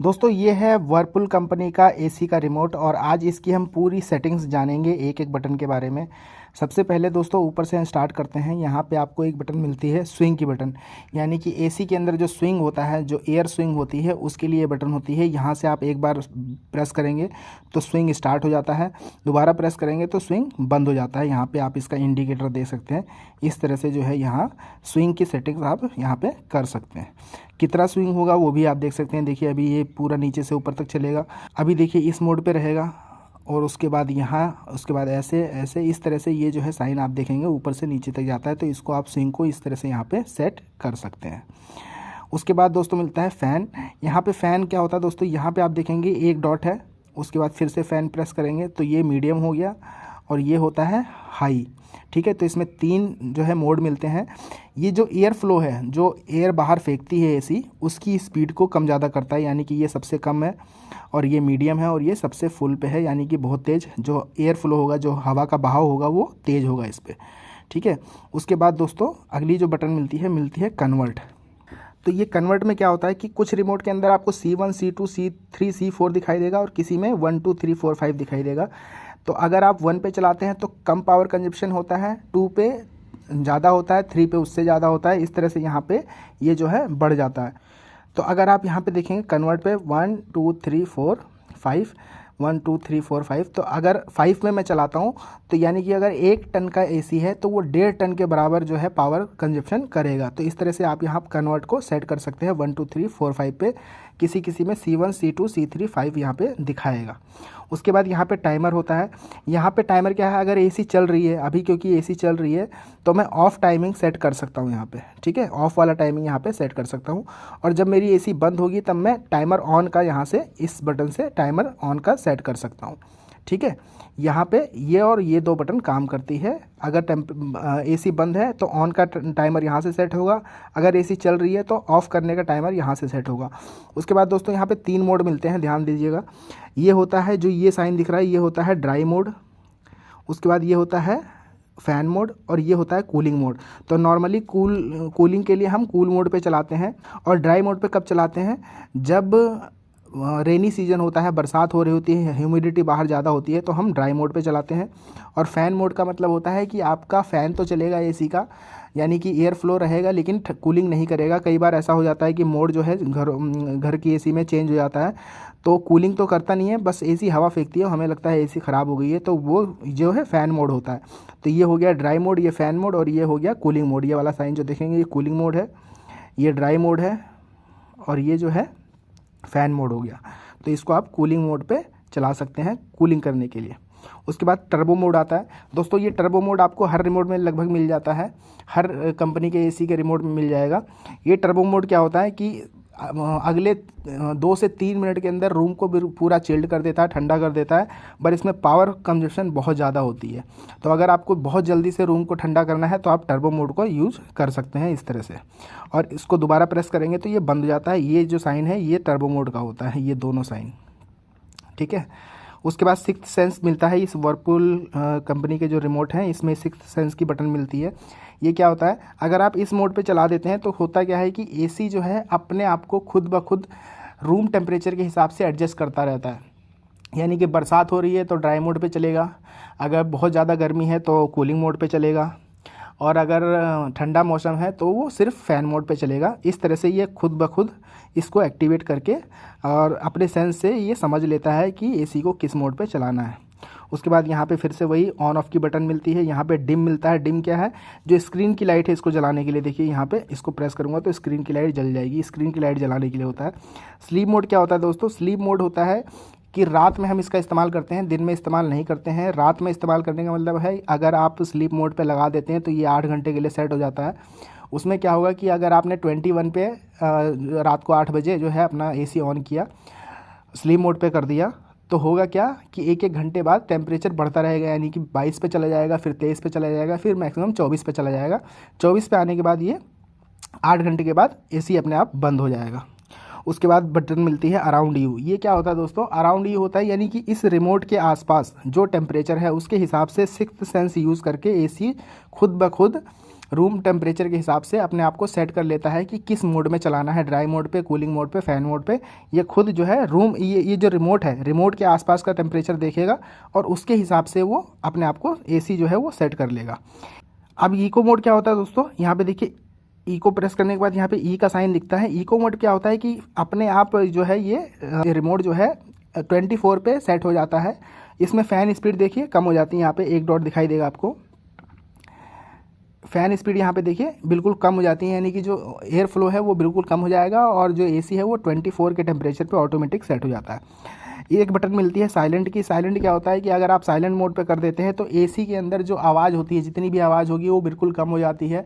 दोस्तों ये है वर्लपूल कंपनी का एसी का रिमोट और आज इसकी हम पूरी सेटिंग्स जानेंगे एक एक बटन के बारे में। सबसे पहले दोस्तों ऊपर से हम स्टार्ट करते हैं। यहाँ पे आपको एक बटन मिलती है स्विंग की बटन, यानी कि एसी के अंदर जो स्विंग होता है, जो एयर स्विंग होती है, उसके लिए ये बटन होती है। यहाँ से आप एक बार प्रेस करेंगे तो स्विंग स्टार्ट हो जाता है, दोबारा प्रेस करेंगे तो स्विंग बंद हो जाता है। यहाँ पर आप इसका इंडिकेटर दे सकते हैं। इस तरह से जो है यहाँ स्विंग की सेटिंग्स आप यहाँ पर कर सकते हैं। कितना स्विंग होगा वो भी आप देख सकते हैं। देखिए अभी ये पूरा नीचे से ऊपर तक चलेगा। अभी देखिए इस मोड पे रहेगा और उसके बाद यहाँ, उसके बाद ऐसे ऐसे इस तरह से ये जो है साइन आप देखेंगे ऊपर से नीचे तक जाता है। तो इसको आप स्विंग को इस तरह से यहाँ पे सेट कर सकते हैं। उसके बाद दोस्तों मिलता है फ़ैन। यहाँ पे फ़ैन क्या होता है दोस्तों, यहाँ पे आप देखेंगे एक डॉट है, उसके बाद फिर से फ़ैन प्रेस करेंगे तो ये मीडियम हो गया और ये होता है हाई। ठीक है, तो इसमें तीन जो है मोड मिलते हैं। ये जो एयर फ्लो है, जो एयर बाहर फेंकती है एसी, उसकी स्पीड को कम ज़्यादा करता है, यानी कि ये सबसे कम है और ये मीडियम है और ये सबसे फुल पे है, यानी कि बहुत तेज़ जो एयर फ्लो होगा, जो हवा का बहाव होगा वो तेज़ होगा इस पर। ठीक है, उसके बाद दोस्तों अगली जो बटन मिलती है कन्वर्ट। तो ये कन्वर्ट में क्या होता है कि कुछ रिमोट के अंदर आपको C1 C2 C3 C4 दिखाई देगा और किसी में 1 2 3 4 5 दिखाई देगा। तो अगर आप 1 पे चलाते हैं तो कम पावर कंजप्शन होता है, 2 पे ज़्यादा होता है, 3 पे उससे ज़्यादा होता है। इस तरह से यहाँ पे ये जो है बढ़ जाता है। तो अगर आप यहाँ पे देखेंगे कन्वर्ट पे 1 2 3 4 5 1 2 3 4 5, तो अगर 5 में मैं चलाता हूँ तो यानी कि अगर 1 टन का एसी है तो वो 1.5 टन के बराबर जो है पावर कंजप्शन करेगा। तो इस तरह से आप यहाँ कन्वर्ट को सेट कर सकते हैं 1 2 3 4 5 पे। किसी किसी में C1 C2 C3 5 यहाँ पे दिखाएगा। उसके बाद यहाँ पे टाइमर होता है। यहाँ पे टाइमर क्या है, अगर एसी चल रही है अभी, क्योंकि एसी चल रही है तो मैं ऑफ़ टाइमिंग सेट कर सकता हूँ यहाँ पे। ठीक है, ऑफ़ वाला टाइमिंग यहाँ पे सेट कर सकता हूँ और जब मेरी एसी बंद होगी तब मैं टाइमर ऑन का यहाँ से इस बटन से टाइमर ऑन का सेट कर सकता हूँ। ठीक है, यहाँ पे ये और ये दो बटन काम करती है। अगर एसी बंद है तो ऑन का टाइमर यहाँ से सेट होगा, अगर एसी चल रही है तो ऑफ़ करने का टाइमर यहाँ से सेट होगा। उसके बाद दोस्तों यहाँ पे 3 मोड मिलते हैं, ध्यान दीजिएगा। ये होता है, जो ये साइन दिख रहा है, ये होता है ड्राई मोड। उसके बाद ये होता है फ़ैन मोड और ये होता है कूलिंग मोड। तो नॉर्मली कूलिंग के लिए हम कूल मोड पे चलाते हैं और ड्राई मोड पे कब चलाते हैं, जब रेनी सीजन होता है, बरसात हो रही होती है, ह्यूमिडिटी बाहर ज़्यादा होती है, तो हम ड्राई मोड पे चलाते हैं। और फ़ैन मोड का मतलब होता है कि आपका फ़ैन तो चलेगा एसी का, यानी कि एयर फ्लो रहेगा लेकिन कूलिंग नहीं करेगा। कई बार ऐसा हो जाता है कि मोड जो है घर की एसी में चेंज हो जाता है, तो कूलिंग तो करता नहीं है, बस एसी हवा फेंकती है, हमें लगता है एसी ख़राब हो गई है, तो वो जो है फ़ैन मोड होता है। तो ये हो गया ड्राई मोड, ये फ़ैन मोड और ये हो गया कूलिंग मोड। ये वाला साइन जो देखेंगे ये कूलिंग मोड है, ये ड्राई मोड है और ये जो है फ़ैन मोड हो गया। तो इसको आप कूलिंग मोड पे चला सकते हैं कूलिंग करने के लिए। उसके बाद टर्बो मोड आता है। दोस्तों ये टर्बो मोड आपको हर रिमोट में लगभग मिल जाता है, हर कंपनी के एसी के रिमोट में मिल जाएगा। ये टर्बो मोड क्या होता है कि अगले 2 से 3 मिनट के अंदर रूम को पूरा चिल्ड कर देता है, ठंडा कर देता है, पर इसमें पावर कंजप्शन बहुत ज़्यादा होती है। तो अगर आपको बहुत जल्दी से रूम को ठंडा करना है तो आप टर्बो मोड को यूज़ कर सकते हैं इस तरह से। और इसको दोबारा प्रेस करेंगे तो ये बंद हो जाता है। ये जो साइन है ये टर्बो मोड का होता है, ये दोनों साइन। ठीक है, उसके बाद सिक्स्थ सेंस मिलता है। इस वर्लपूल कंपनी के जो रिमोट हैं इसमें सिक्स्थ सेंस की बटन मिलती है। ये क्या होता है, अगर आप इस मोड पे चला देते हैं तो होता क्या है कि एसी जो है अपने आप को खुद ब खुद रूम टेम्परेचर के हिसाब से एडजस्ट करता रहता है। यानी कि बरसात हो रही है तो ड्राई मोड पे चलेगा, अगर बहुत ज़्यादा गर्मी है तो कूलिंग मोड पे चलेगा, और अगर ठंडा मौसम है तो वो सिर्फ फ़ैन मोड पे चलेगा। इस तरह से ये खुद ब खुद इसको एक्टिवेट करके और अपने सेंस से ये समझ लेता है कि एसी को किस मोड पे चलाना है। उसके बाद यहाँ पे फिर से वही ऑन ऑफ की बटन मिलती है। यहाँ पे डिम मिलता है। डिम क्या है, जो स्क्रीन की लाइट है इसको जलाने के लिए। देखिए यहाँ पे इसको प्रेस करूँगा तो स्क्रीन की लाइट जल जाएगी, स्क्रीन की लाइट जलाने के लिए होता है। स्लीप मोड क्या होता है दोस्तों, स्लीप मोड होता है कि रात में हम इसका इस्तेमाल करते हैं, दिन में इस्तेमाल नहीं करते हैं। रात में इस्तेमाल करने का मतलब है अगर आप स्लीप मोड पे लगा देते हैं तो ये 8 घंटे के लिए सेट हो जाता है। उसमें क्या होगा कि अगर आपने 21 पे रात को 8 बजे जो है अपना एसी ऑन किया, स्लीप मोड पे कर दिया, तो होगा क्या कि एक एक घंटे बाद टेम्परेचर बढ़ता रहेगा, यानी कि 22 पे चला जाएगा, फिर 23 पे चला जाएगा, फिर मैक्सिमम 24 पे चला जाएगा। 24 पे आने के बाद ये 8 घंटे के बाद एसी अपने आप बंद हो जाएगा। उसके बाद बटन मिलती है अराउंड यू। ये क्या होता है दोस्तों, अराउंड यू होता है यानी कि इस रिमोट के आसपास जो टेम्परेचर है उसके हिसाब से सिक्स्थ सेंस यूज़ करके एसी खुद ब खुद रूम टेम्परेचर के हिसाब से अपने आप को सेट कर लेता है कि किस मोड में चलाना है, ड्राई मोड पे, कूलिंग मोड पे, फ़ैन मोड पे। ये खुद जो है रूम, ये जो रिमोट है, रिमोट के आसपास का टेम्परेचर देखेगा और उसके हिसाब से वो अपने आप को एसी जो है वो सेट कर लेगा। अब इको मोड क्या होता है दोस्तों, यहाँ पे देखिए इको प्रेस करने के बाद यहाँ पे ई का साइन दिखता है। इको मोड क्या होता है कि अपने आप जो है ये रिमोट जो है 24 पे सेट हो जाता है। इसमें फ़ैन स्पीड देखिए कम हो जाती है, यहाँ पे एक डॉट दिखाई देगा आपको। फ़ैन स्पीड यहाँ पे देखिए बिल्कुल कम हो जाती है, यानी कि जो एयर फ्लो है वो बिल्कुल कम हो जाएगा और जो एसी है वो 24 के टेम्परेचर पे ऑटोमेटिक सेट हो जाता है। एक बटन मिलती है साइलेंट की। साइलेंट क्या होता है कि अगर आप साइलेंट मोड पे कर देते हैं तो एसी के अंदर जो आवाज़ होती है, जितनी भी आवाज़ होगी वो बिल्कुल कम हो जाती है,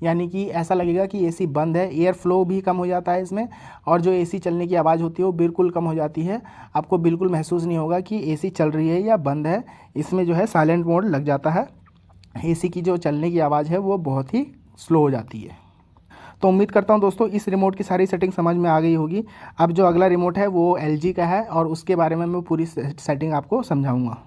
यानी कि ऐसा लगेगा कि एसी बंद है। एयर फ्लो भी कम हो जाता है इसमें और जो एसी चलने की आवाज़ होती है वो बिल्कुल कम हो जाती है। आपको बिल्कुल महसूस नहीं होगा कि एसी चल रही है या बंद है। इसमें जो है साइलेंट मोड लग जाता है। एसी की जो चलने की आवाज़ है वो बहुत ही स्लो हो जाती है। तो उम्मीद करता हूं दोस्तों इस रिमोट की सारी सेटिंग समझ में आ गई होगी। अब जो अगला रिमोट है वो LG का है और उसके बारे में मैं पूरी सेटिंग आपको समझाऊंगा।